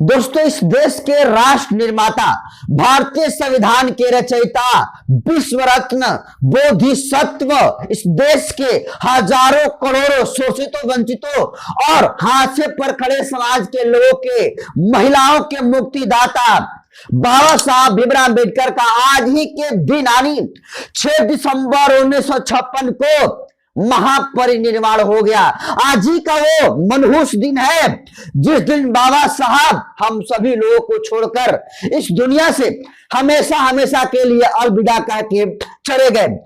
दोस्तों, इस देश के राष्ट्र निर्माता, भारतीय संविधान के रचयिता, विश्व रत्न, बोधिसत्व, इस देश के हजारों करोड़ों शोषितों, वंचितों और हाशिए पर खड़े समाज के लोगों के, महिलाओं के मुक्तिदाता बाबा साहब भीमराव अम्बेडकर का आज ही के दिन यानी 6 दिसंबर 1956 को महापरिनिर्वाण हो गया। आज ही का वो मनहूस दिन है जिस दिन बाबा साहब हम सभी लोगों को छोड़कर इस दुनिया से हमेशा हमेशा के लिए अलविदा कह के चले गए।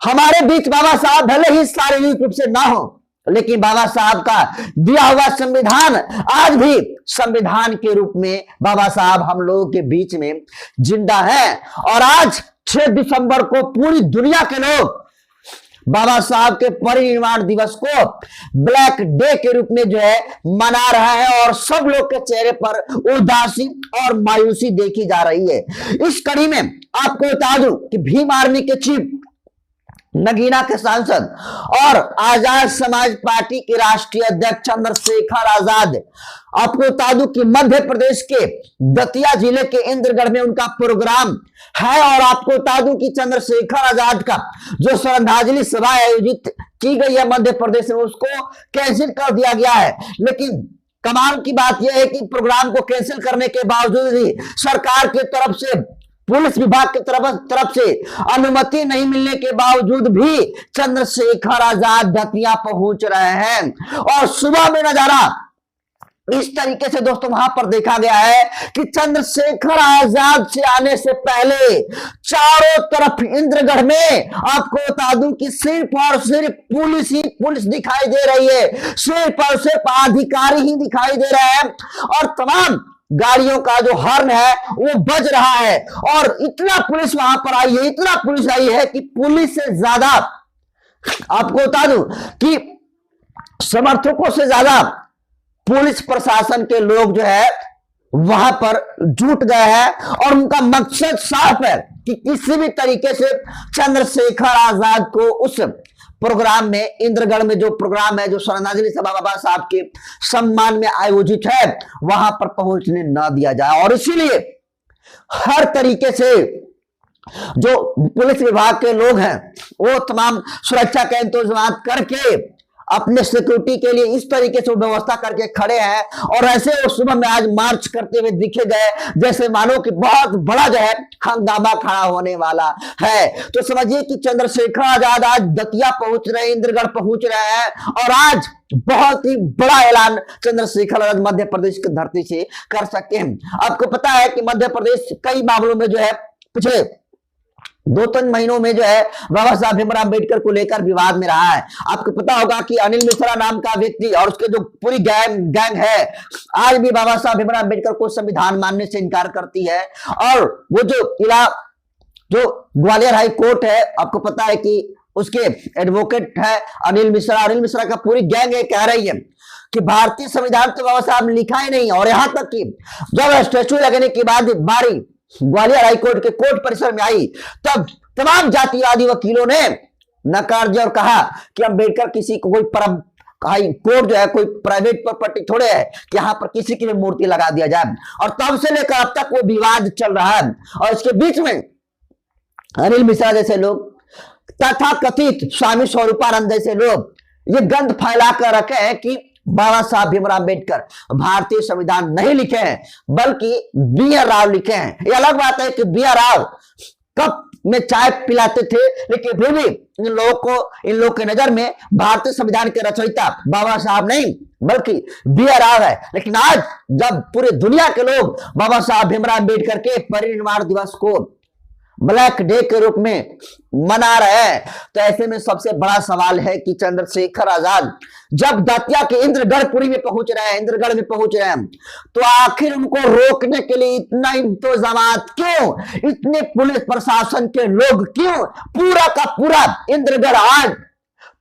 हमारे बीच बाबा साहब भले ही शारीरिक रूप से ना हो, लेकिन बाबा साहब का दिया हुआ संविधान आज भी संविधान के रूप में बाबा साहब हम लोगों के बीच में जिंदा है। और आज 6 दिसंबर को पूरी दुनिया के लोग बाबा साहब के परिनिर्वाण दिवस को ब्लैक डे के रूप में जो है मना रहा है और सब लोग के चेहरे पर उदासी और मायूसी देखी जा रही है। इस कड़ी में आपको बता दूं कि भीम आर्मी के चीफ, नगीना के सांसद और आजाद समाज पार्टी के राष्ट्रीय अध्यक्ष चंद्रशेखर आजाद, आपको बता दूं कि मध्य प्रदेश के दतिया जिले के इंद्रगढ़ में उनका प्रोग्राम है। और आपको बता दूं कि चंद्रशेखर आजाद का जो श्रद्धांजलि सभा आयोजित की गई है मध्य प्रदेश में, उसको कैंसिल कर दिया गया है। लेकिन कमाल की बात यह है कि प्रोग्राम को कैंसिल करने के बावजूद भी सरकार की तरफ से, पुलिस विभाग की तरफ से अनुमति नहीं मिलने के बावजूद भी चंद्रशेखर आजाद दतिया पहुंच रहे हैं। और सुबह में नजारा इस तरीके से दोस्तों वहां पर देखा गया है कि चंद्रशेखर आजाद से आने से पहले चारों तरफ इंद्रगढ़ में आपको बता दूं कि सिर्फ और सिर्फ पुलिस ही पुलिस दिखाई दे रही है, सिर्फ और सिर्फ अधिकारी ही दिखाई दे रहे हैं और तमाम गाड़ियों का जो हॉर्न है वो बज रहा है। और इतना पुलिस वहां पर आई है, इतना पुलिस आई है कि पुलिस से ज्यादा, आपको बता दूं कि समर्थकों से ज्यादा पुलिस प्रशासन के लोग जो है वहां पर जुट गए हैं और उनका मकसद साफ है कि किसी भी तरीके से चंद्रशेखर आजाद को उस प्रोग्राम में, इंद्रगढ़ में जो प्रोग्राम है, जो श्रद्धांजलि सभा बाबा साहब के सम्मान में आयोजित है, वहां पर पहुंचने ना दिया जाए। और इसीलिए हर तरीके से जो पुलिस विभाग के लोग हैं वो तमाम सुरक्षा के इंतजाम करके अपने सिक्योरिटी के लिए इस तरीके से व्यवस्था करके खड़े हैं। और ऐसे वो सुबह में आज मार्च करते हुए दिखे गए जैसे मानो कि बहुत बड़ा जो है हंगामा खड़ा होने वाला है। तो समझिए कि चंद्रशेखर आजाद आज दतिया पहुंच रहे हैं, इंद्रगढ़ पहुंच रहे हैं और आज बहुत ही बड़ा ऐलान चंद्रशेखर आजाद मध्य प्रदेश की धरती से कर सकते हैं। आपको पता है कि मध्य प्रदेश कई मामलों में जो है पिछले 2-3 महीनों में जो है बाबा साहब भीमराव अम्बेडकर को लेकर विवाद में रहा है। आपको पता होगा कि अनिल मिश्रा नाम का व्यक्ति और उसके जो पूरी गैंग है आज भी बाबा साहब भीमराव अम्बेडकर को संविधान मानने से इनकार करती है। और वो जो ग्वालियर हाई कोर्ट है, आपको पता है कि उसके एडवोकेट है अनिल मिश्रा का पूरी गैंग है, कह रही है कि भारतीय संविधान तो बाबा साहब ने लिखा ही नहीं। और यहां तक कि जब स्टैचू लगने के बाद बारी ग्वालियर हाईकोर्ट के कोर्ट परिसर में आई तब तमाम जातिवादी वकीलों ने नकार दिया और कहा कि अम्बेडकर किसी को कोई हाई कोर्ट जो है कोई प्राइवेट प्रॉपर्टी थोड़े है कि यहाँ पर किसी की भी मूर्ति लगा दिया जाए। और तब से लेकर अब तक वो विवाद चल रहा है। और इसके बीच में अनिल मिश्रा जैसे लोग, तथा कथित स्वामी स्वरूपानंद जैसे लोग ये गंध फैला कर रखे हैं कि बाबा साहब भीमराव अम्बेडकर भारतीय संविधान नहीं लिखे हैं बल्कि बी.आर. राव लिखे हैं। ये अलग बात है कि बी.आर. राव कप में चाय पिलाते थे, लेकिन फिर भी इन लोगों के नजर में भारतीय संविधान के रचयिता बाबा साहब नहीं बल्कि बी.आर. राव है। लेकिन आज जब पूरे दुनिया के लोग बाबा साहब भीमराव अम्बेडकर के परिनिर्वाण दिवस को ब्लैक डे के रूप में मना रहे हैं, तो ऐसे में सबसे बड़ा सवाल है कि चंद्रशेखर आजाद जब दतिया के इंद्रगढ़पुरी में पहुंच रहे हैं, इंद्रगढ़ में पहुंच रहे हैं, तो आखिर उनको रोकने के लिए इतना इंतजामात क्यों, इतने पुलिस प्रशासन के लोग क्यों? पूरा का पूरा इंद्रगढ़ आज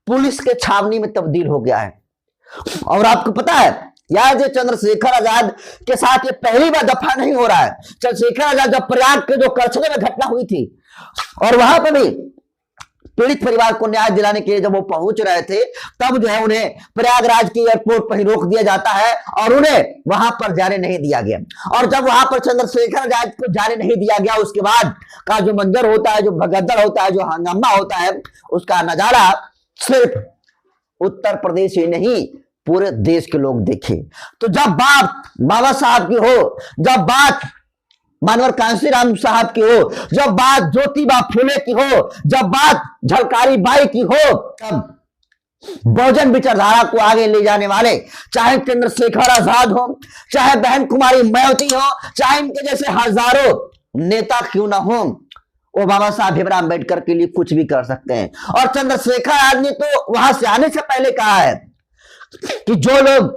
पुलिस के छावनी में तब्दील हो गया है। और आपको पता है याद है चंद्रशेखर आजाद के साथ ये पहली बार दफा नहीं हो रहा है। चंद्रशेखर आजाद जब प्रयाग के जो करछले में घटना हुई थी और वहां पर भी पीड़ित परिवार को न्याय दिलाने के लिए जब वो पहुंच रहे थे, तब जो है उन्हें प्रयागराज की एयरपोर्ट पर ही रोक दिया जाता है और उन्हें वहां पर जाने नहीं दिया गया। और जब वहां पर चंद्रशेखर आजाद को जाने नहीं दिया गया, उसके बाद का जो मंजर होता है, जो भगदड़ होता है, जो हंगामा होता है, उसका नजारा सिर्फ उत्तर प्रदेश ही नहीं पूरे देश के लोग देखे। तो जब बात बाबा साहब की हो, जब बात मानवर कांशीराम साहब की हो, जब बात ज्योतिबा फुले की हो, जब बात झलकारी बाई की हो, तब बहुजन विचारधारा को आगे ले जाने वाले, चाहे चंद्रशेखर आजाद हो, चाहे बहन कुमारी मायावती हो, चाहे इनके जैसे हजारों नेता क्यों ना हो, वो बाबा साहब भीमराव अम्बेडकर के लिए कुछ भी कर सकते हैं। और चंद्रशेखर आजाद ने तो वहां से आने से पहले कहा है कि जो लोग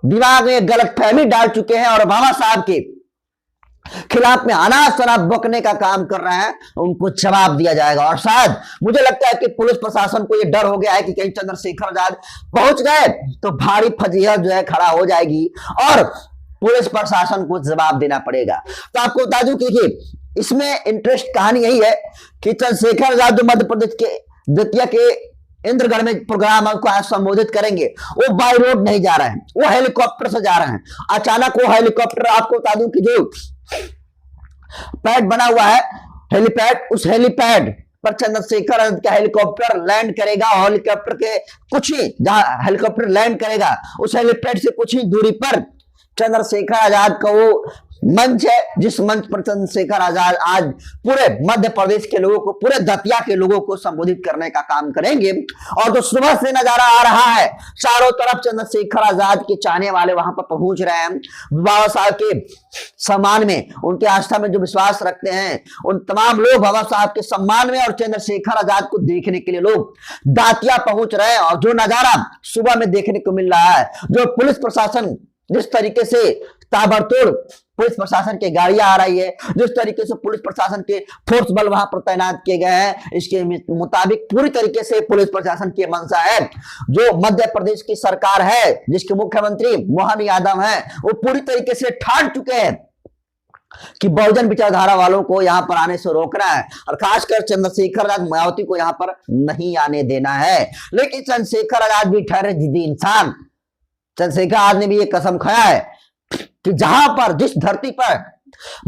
दिमाग में गलत फहमी डाल चुके हैं और बाबा साहब के खिलाफ में अनाज शराब बकने का काम कर रहे हैं, उनको जवाब दिया जाएगा। और शायद मुझे लगता है कि पुलिस प्रशासन को यह डर हो गया है कि कहीं चंद्रशेखर आजाद पहुंच गए तो भारी फजीहत जो है खड़ा हो जाएगी और पुलिस प्रशासन को जवाब देना पड़ेगा। तो आपको बता दूं कि इसमें इंटरेस्ट कहानी यही है कि चंद्रशेखर आजाद जो मध्य प्रदेश के दतिया के इंद्रगढ़ में प्रोग्राम को आज संबोधित करेंगे, वो बाय रोड नहीं जा रहे हैं, वो हेलीकॉप्टर से जा रहे हैं। अचानक वो हेलीकॉप्टर, आपको बता दूं कि जो पैड बना हुआ है हेलीपैड, उस हेलीपैड पर चंद्रशेखर आजाद का हेलीकॉप्टर लैंड करेगा। और हेलीकॉप्टर के कुछ ही, जहां हेलीकॉप्टर लैंड करेगा उस हेलीपैड से कुछ ही दूरी पर चंद्रशेखर आजाद का वो मंच है, जिस मंच पर चंद्रशेखर आजाद आज पूरे मध्य प्रदेश के लोगों को, पूरे दतिया के लोगों को संबोधित करने का काम करेंगे। और जो सुबह से नजारा आ रहा है, चारों तरफ चंद्रशेखर आजाद के चाहने वाले वहां पर पहुंच रहे हैं। बाबा साहब के सम्मान में, उनके आस्था में जो विश्वास रखते हैं, उन तमाम लोग बाबा साहब के सम्मान में और चंद्रशेखर आजाद को देखने के लिए लोग दातिया पहुंच रहे हैं। और जो नजारा सुबह में देखने को मिल रहा है, जो पुलिस प्रशासन जिस तरीके से ताबड़तोड़ पुलिस प्रशासन की गाड़ियां आ रही है, जिस तरीके से पुलिस प्रशासन के फोर्स बल वहां पर तैनात किए गए हैं, इसके मुताबिक पूरी तरीके से पुलिस प्रशासन की मंशा है। जो मध्य प्रदेश की सरकार है, जिसके मुख्यमंत्री मोहन यादव हैं, वो पूरी तरीके से ठान चुके हैं कि बहुजन विचारधारा वालों को यहां पर आने से रोकना है और खासकर चंद्रशेखर आजाद मायावती को यहां पर नहीं आने देना है। लेकिन चंद्रशेखर आजाद भी ठहरे जिद्दी इंसान। चंद्रशेखर आजाद ने भी ये कसम खाया है कि जहां पर, जिस धरती पर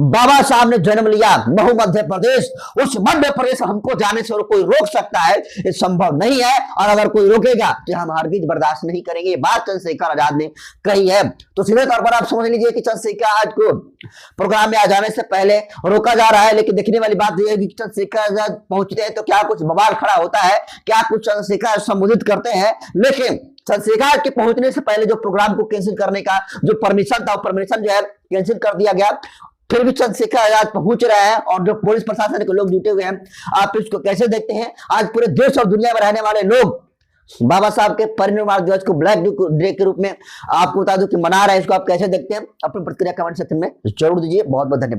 बाबा साहब ने जन्म लिया, महू मध्य प्रदेश, उस मध्य प्रदेश हमको जाने से कोई रोक सकता है, ये संभव नहीं है। और अगर कोई रोकेगा तो हम हरगिज बर्दाश्त नहीं करेंगे। ये बात चंद्रशेखर आजाद ने कही है। तो सीधे तौर पर आप समझ लीजिए कि चंद्रशेखर आजाद को प्रोग्राम में आ जाने से पहले रोका जा रहा है। लेकिन देखने वाली बात यह है कि चंद्रशेखर आजाद पहुंचते हैं तो क्या कुछ बवाल खड़ा होता है, क्या कुछ चंद्रशेखर संबोधित करते हैं। लेकिन चंद्रशेखर के पहुंचने से पहले जो प्रोग्राम को कैंसिल करने का जो परमिशन था, वो परमिशन जो है कैंसिल कर दिया गया। फिर भी चंद्रशेखर आजाद पहुंच रहे हैं और जो पुलिस प्रशासन के लोग जुटे हुए हैं, आप इसको कैसे देखते हैं? आज पूरे देश और दुनिया में रहने वाले लोग बाबा साहब के परिनिर्वाण दिवस को ब्लैक डे के रूप में आपको बता दूं कि मना रहे हैं। इसको आप कैसे देखते हैं? अपनी प्रतिक्रिया कमेंट सेक्शन में जरूर दीजिए। बहुत बहुत धन्यवाद।